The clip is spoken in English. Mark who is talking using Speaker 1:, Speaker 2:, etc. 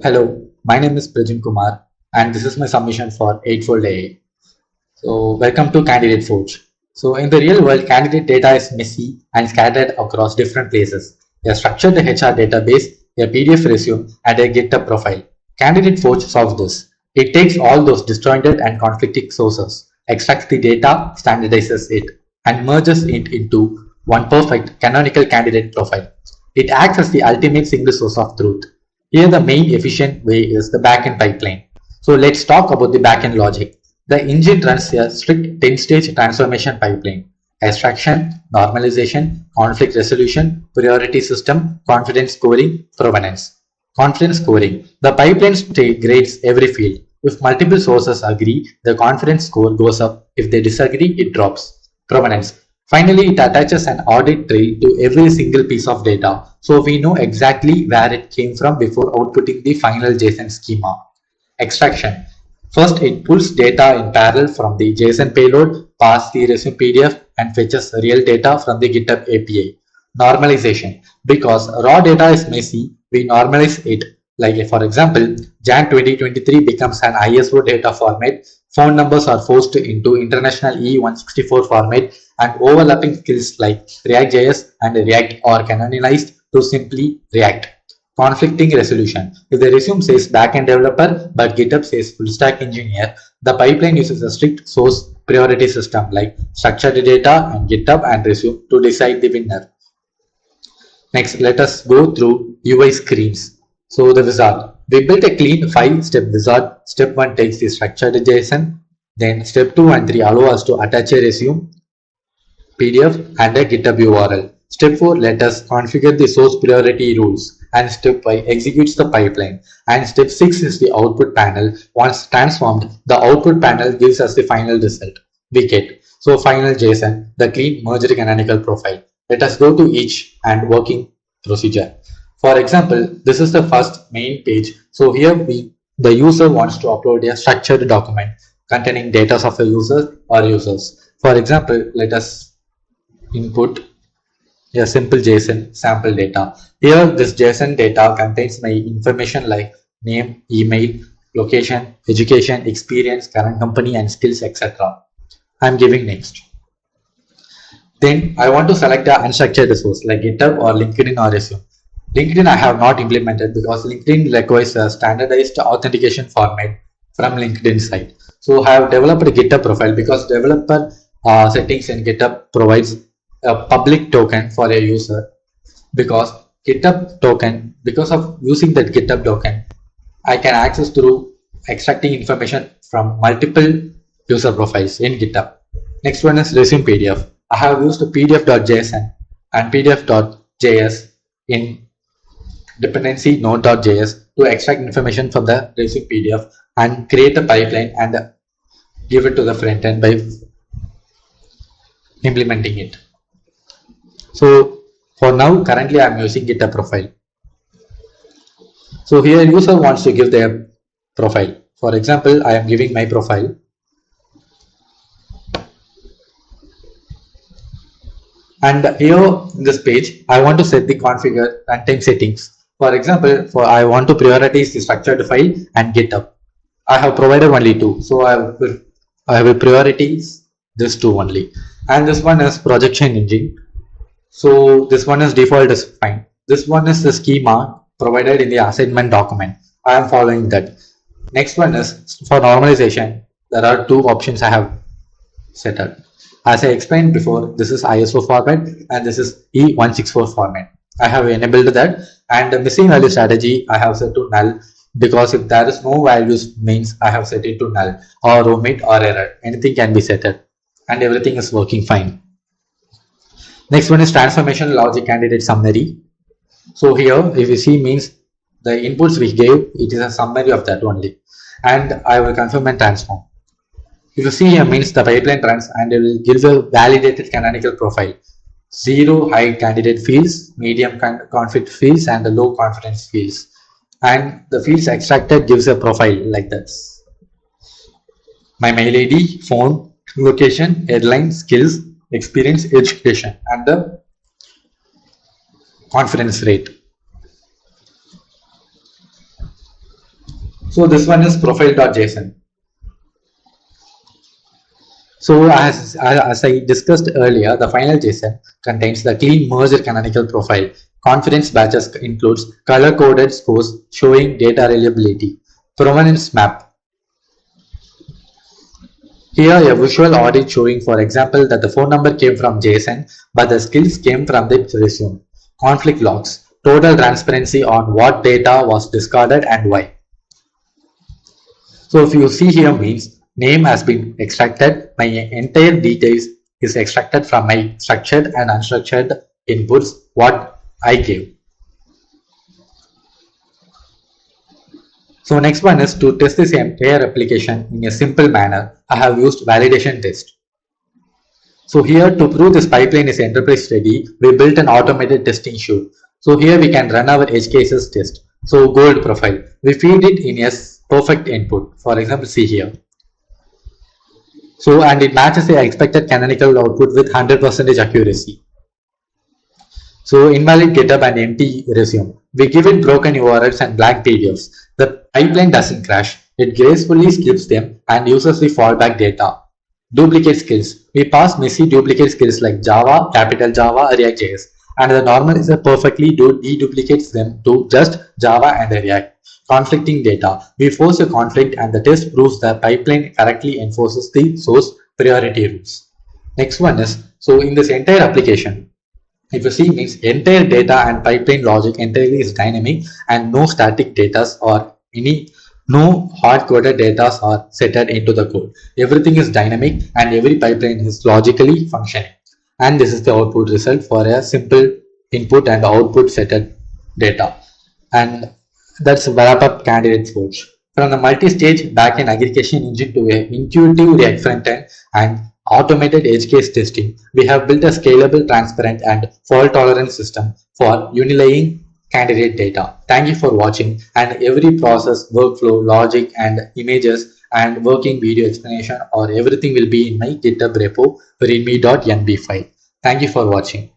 Speaker 1: Hello, my name is Prajin Kumar, and this is my submission for Eightfold AA. So, welcome to Candidate Forge. So, in the real world, candidate data is messy and scattered across different places. A structured HR database, a PDF resume, and a GitHub profile. Candidate Forge solves this. It takes all those disjointed and conflicting sources, extracts the data, standardizes it, and merges it into one perfect canonical candidate profile. It acts as the ultimate single source of truth. Here, the main efficient way is the backend pipeline. So, let's talk about the backend logic. The engine runs a strict 10-stage transformation pipeline: extraction, normalization, conflict resolution, priority system, confidence scoring, provenance. Confidence scoring. The pipeline grades every field. If multiple sources agree, the confidence score goes up. If they disagree, it drops. Provenance. Finally, it attaches an audit trail to every single piece of data, so we know exactly where it came from before outputting the final JSON schema. Extraction. First, it pulls data in parallel from the JSON payload, passes the resume PDF, and fetches real data from the GitHub API. Normalization. Because raw data is messy, we normalize it. Like for example, Jan 2023 becomes an ISO data format. Phone numbers are forced into international E164 format, and overlapping skills like React.js and React are canonized to simply React. Conflicting resolution. If the resume says backend developer but GitHub says full stack engineer, the pipeline uses a strict source priority system like structured data and GitHub and resume to decide the winner. Next, let us go through UI screens. So the wizard. We built a clean 5-step wizard. Step 1 takes the structured JSON. Then step 2 and 3 allow us to attach a resume, PDF and a GitHub URL. Step 4, let us configure the source priority rules, and step 5 executes the pipeline, and step 6 is the output panel. Once transformed, the output panel gives us the final result we get. So final JSON, the clean merged canonical profile. Let us go to each and working procedure. For example, this is the first main page. So here the user wants to upload a structured document containing data of a user or users. For example, let us input a simple JSON sample data. Here, this JSON data contains my information like name, email, location, education, experience, current company, and skills, etc. I'm giving next. Then I want to select an unstructured resource like GitHub or LinkedIn or Resume. LinkedIn I have not implemented because LinkedIn requires a standardized authentication format from LinkedIn site. So I have developed a GitHub profile because developer settings in GitHub provides a public token for a user. Because GitHub token, because of using that GitHub token, I can access through extracting information from multiple user profiles in GitHub. Next one is resume PDF. I have used pdf.json and pdf.js in dependency node.js to extract information from the resume PDF and create a pipeline and give it to the front end by implementing it. So for now, currently I'm using GitHub profile. So here user wants to give their profile. For example, I am giving my profile, and here in this page I want to set the configure runtime settings. For example, for I want to prioritize the structured file and GitHub. I have provided only two, so I will prioritize this two only. And this one is projection engine. So this one is default is fine. This one is the schema provided in the assignment document. I am following that. Next one is for normalization. There are two options I have set up. As I explained before, this is ISO format and this is E164 format. I have enabled that, and the missing value strategy I have set to null, because if there is no values means I have set it to null or omit or error. Anything can be set it, and everything is working fine. Next one is transformation logic candidate summary. So here, if you see, means the inputs we gave, it is a summary of that only. And I will confirm and transform. If you see here, means the pipeline runs and it will give a validated canonical profile. Zero high candidate fields, medium conflict fields, and the low confidence fields. And the fields extracted gives a profile like this. My mail ID, phone, location, headline, skills, experience, education, and the confidence rate. So this one is profile.json. So as I discussed earlier, the final JSON contains the clean merged canonical profile. Confidence batches includes color-coded scores showing data reliability. Provenance map. Here a visual audit showing, for example, that the phone number came from JSON, but the skills came from the resume. Conflict logs. Total transparency on what data was discarded and why. So if you see here means name has been extracted, my entire details is extracted from my structured and unstructured inputs what I gave. So next one is to test this entire application in a simple manner. I have used validation test. So here to prove this pipeline is enterprise ready, we built an automated testing suite. So here we can run our edge cases test. So gold profile, we feed it in a perfect input. For example, see here. So, and it matches the expected canonical output with 100% accuracy. So, invalid GitHub and empty resume. We give it broken URLs and blank PDFs. The pipeline doesn't crash. It gracefully skips them and uses the fallback data. Duplicate skills. We pass messy duplicate skills like Java, capital Java, React.js. And the normalizer perfectly deduplicates them to just Java and React. Conflicting data. We force a conflict and the test proves the pipeline correctly enforces the source priority rules. Next one is, so in this entire application, if you see means entire data and pipeline logic entirely is dynamic and no static data or no hard-coded data are set into the code. Everything is dynamic and every pipeline is logically functioning. And this is the output result for a simple input and output set data. And that's wrap up candidate forge. From the multi-stage backend aggregation engine to a intuitive React frontend and automated edge case testing, we have built a scalable, transparent, and fault-tolerant system for unilaying candidate data. Thank you for watching, and every process, workflow, logic, and images and working video explanation or everything will be in my GitHub repo readme.nb file. Thank you for watching.